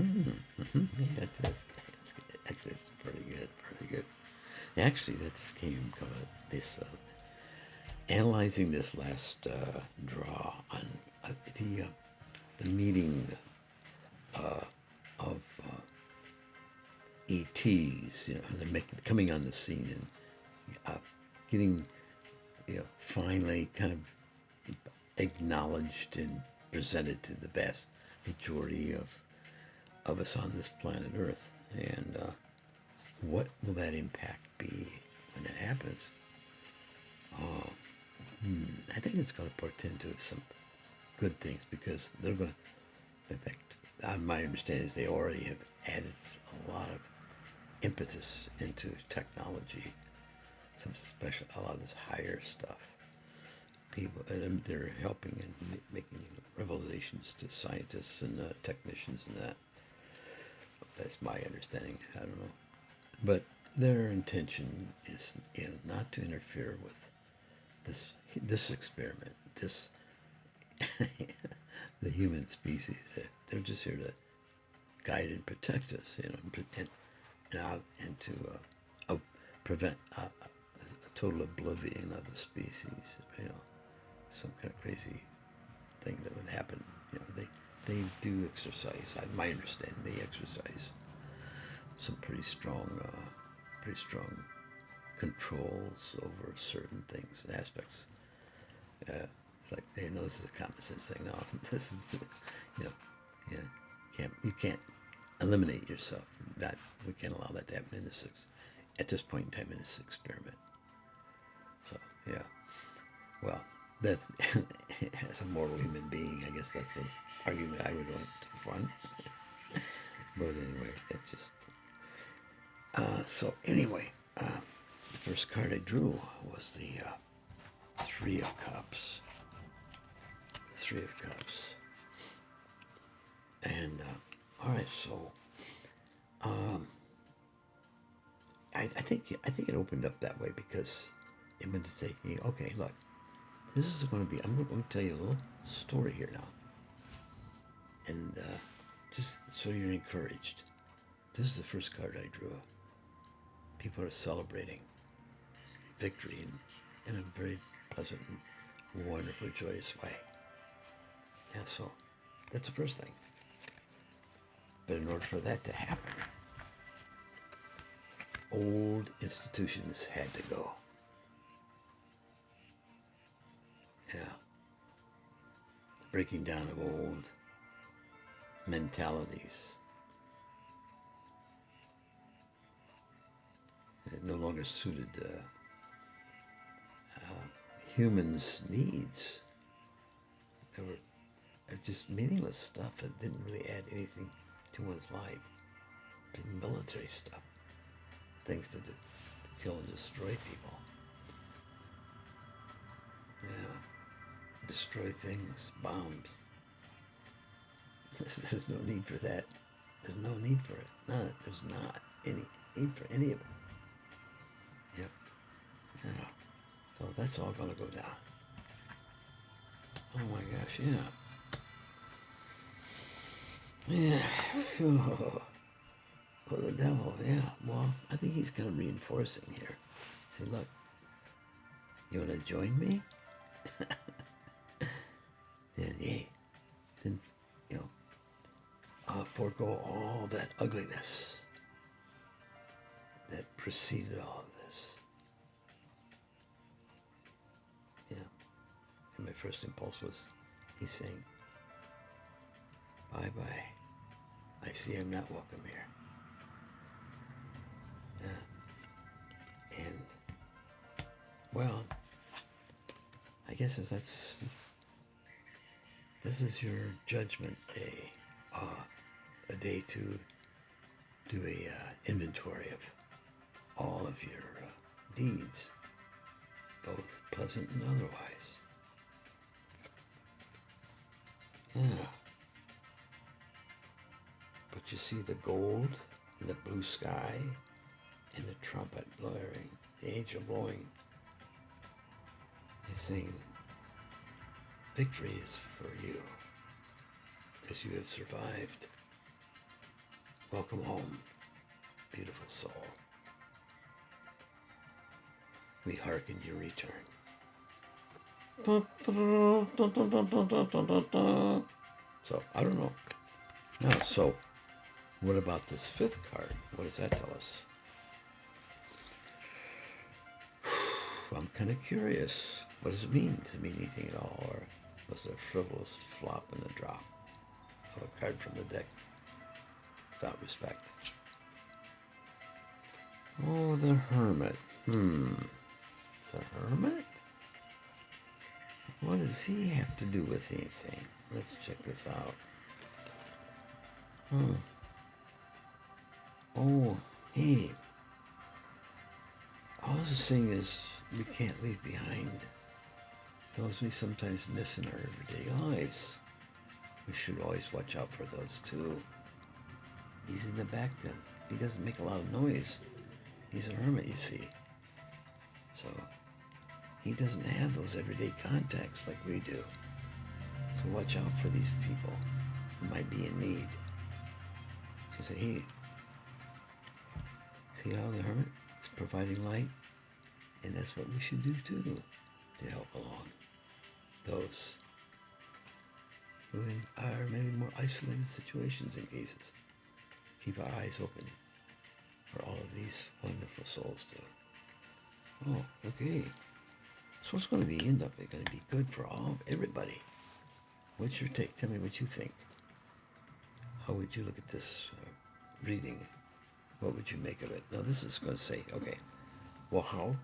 Yeah, actually, it's pretty good, pretty good. Actually, that's came this analyzing this last draw on the meeting of ETs. You know, they're coming on the scene and getting, finally kind of acknowledged and presented to the vast majority of us on this planet Earth. And what will that impact be when it happens? I think it's going to portend to some good things because they're going to, in fact, my understanding is they already have added a lot of impetus into technology, a lot of this higher stuff. People, they're helping and making revelations to scientists and technicians and that. That's my understanding. I don't know, but their intention is, not to interfere with this experiment, the human species. They're just here to guide and protect us, and to prevent a total oblivion of the species. Some kind of crazy thing that would happen. They do exercise. My understanding, they exercise some pretty strong controls over certain things and aspects. It's like they know this is a common sense thing. No, this is, you know, you can't eliminate yourself. We can't allow that to happen in at this point in time in this experiment. So yeah, well, that's as a mortal human being, I guess that's the argument I would want to front. But anyway, it's just so anyway. The first card I drew was the Three of Cups. The Three of Cups. And, all right, so I think it opened up that way because it meant to say, hey, okay, look, this is going to be, I'm going to tell you a little story here now. And just so you're encouraged. This is the first card I drew. People are celebrating victory in a very pleasant and wonderful, joyous way. Yeah, so that's the first thing. But in order for that to happen, old institutions had to go. Yeah. The breaking down of old mentalities that no longer suited humans' needs. They were just meaningless stuff that didn't really add anything to one's life. Military stuff, things to kill and destroy people. Yeah, destroy things, bombs. There's no need for that. There's no need for it. None. There's not any need for any of it. Yep. Yeah. So that's all going to go down. Oh my gosh, yeah. Yeah. Oh, the devil, yeah. Well, I think he's kind of reinforcing here. See, look, you want to join me? Then, hey, then, forego all that ugliness that preceded all of this. And my first impulse was, he's saying, bye-bye. I see I'm not welcome here. Yeah. And, well, I guess this is your judgment day. A day to do a inventory of all of your deeds, both pleasant and otherwise. Yeah. But you see the gold and the blue sky and the trumpet blaring, the angel blowing. He's saying, victory is for you because you have survived Welcome home, beautiful soul. We hearken your return. So, I don't know. Now, so, what about this fifth card? What does that tell us? I'm kind of curious. What does it mean? Does it mean anything at all? Or was it a frivolous flop and a drop of a card from the deck without respect? Oh, the Hermit. The Hermit? What does he have to do with anything? Let's check this out. Oh, hey. All I was saying is we can't leave behind those we sometimes miss in our everyday lives. We should always watch out for those too. He's in the back then. He doesn't make a lot of noise. He's a hermit, you see. So he doesn't have those everyday contacts like we do. So watch out for these people who might be in need. So say, hey, see how the hermit is providing light? And that's what we should do too, to help along those who are maybe more isolated situations and cases. Keep our eyes open for all of these wonderful souls too. Oh, okay. So it's going to be going to be good for everybody. What's your take? Tell me what you think. How would you look at this reading? What would you make of it? Now this is going to say, okay, well,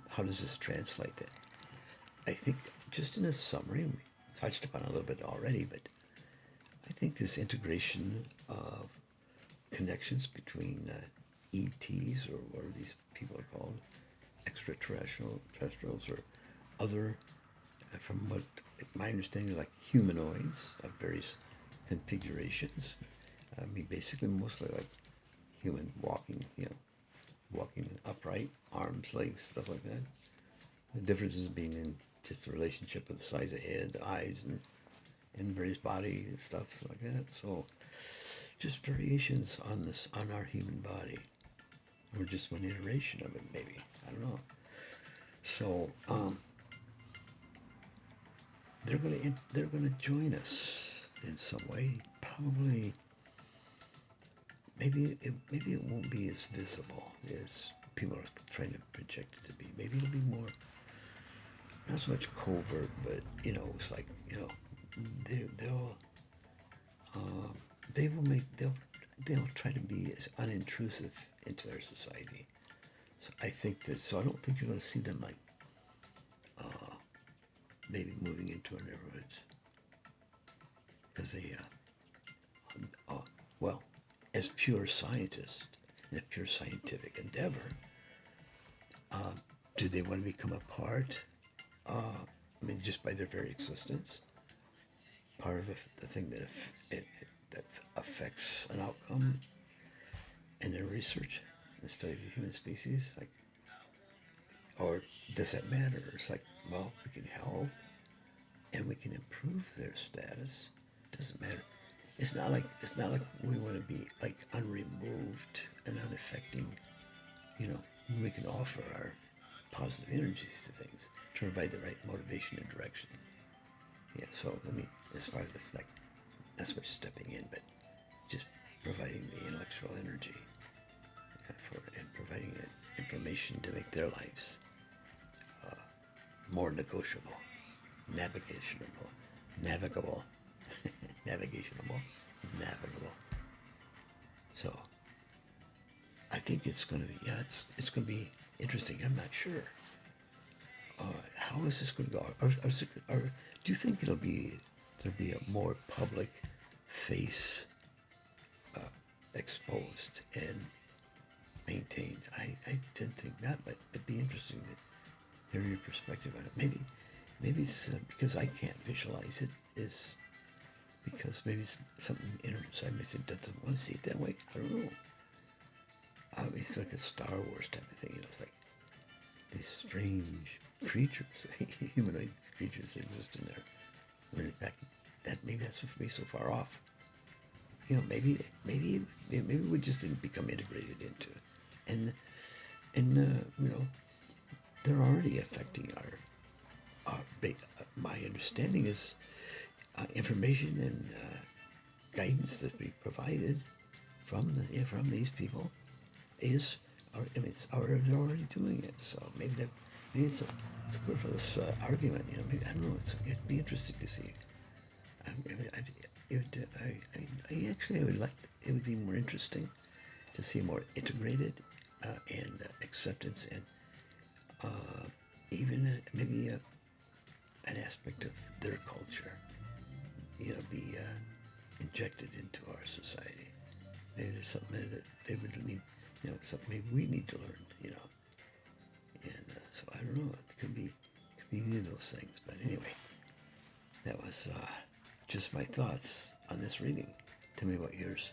how does this translate then? I think just in a summary, we touched upon it a little bit already, but I think this integration of connections between ETs, or what are these people are called, extraterrestrials, or other, from what my understanding is, like humanoids of various configurations. I mean, basically mostly like human walking, walking upright, arms, legs, stuff like that. The differences being in just the relationship with the size of head, eyes, and various body and stuff like that. So just variations on our human body, or just one iteration of it, maybe. I don't know. So they're gonna join us in some way. Probably. Maybe it won't be as visible as people are trying to project it to be. Maybe it'll be more, not so much covert, but it's like they'll try to be as unintrusive into their society. So I think that. So I don't think you're going to see them like maybe moving into our neighborhoods because well, as pure scientists in a pure scientific endeavor, do they want to become a part? I mean, just by their very existence, part of the thing that affects an outcome in their research, the study of the human species, like, or does that matter? It's like, well, we can help and we can improve their status. Doesn't matter. It's not like we want to be like unremoved and unaffecting. We can offer our positive energies to things to provide the right motivation and direction. Yeah. So I mean, as far as it's like, not so much stepping in, but just providing the intellectual energy and providing the information to make their lives more negotiable, navigable, navigable. So I think it's going to be, it's going to be interesting. I'm not sure. How is this going to go? Or do you think there'll be a more public face exposed and maintained? I didn't think that, but it'd be interesting to hear your perspective on it. Maybe it's because I can't visualize it, is because maybe it's something inside me that doesn't want to see it that way. I don't know. It's like a Star Wars type of thing. It's like these strange creatures, humanoid creatures that exist in there. When in fact, maybe that's for me so far off. maybe we just didn't become integrated into it, and they're already affecting my understanding is information and guidance that we provided from these people is, they're already doing it. So maybe it's a frivolous argument. Maybe, I don't know. It'd be interesting to see. I would like. It would be more interesting to see more integrated and acceptance, and even maybe an aspect of their culture, be injected into our society. Maybe there's something that they would need, something maybe we need to learn, And so I don't know. It could be any of those things. But anyway, that was just my thoughts on this reading. Tell me about yours.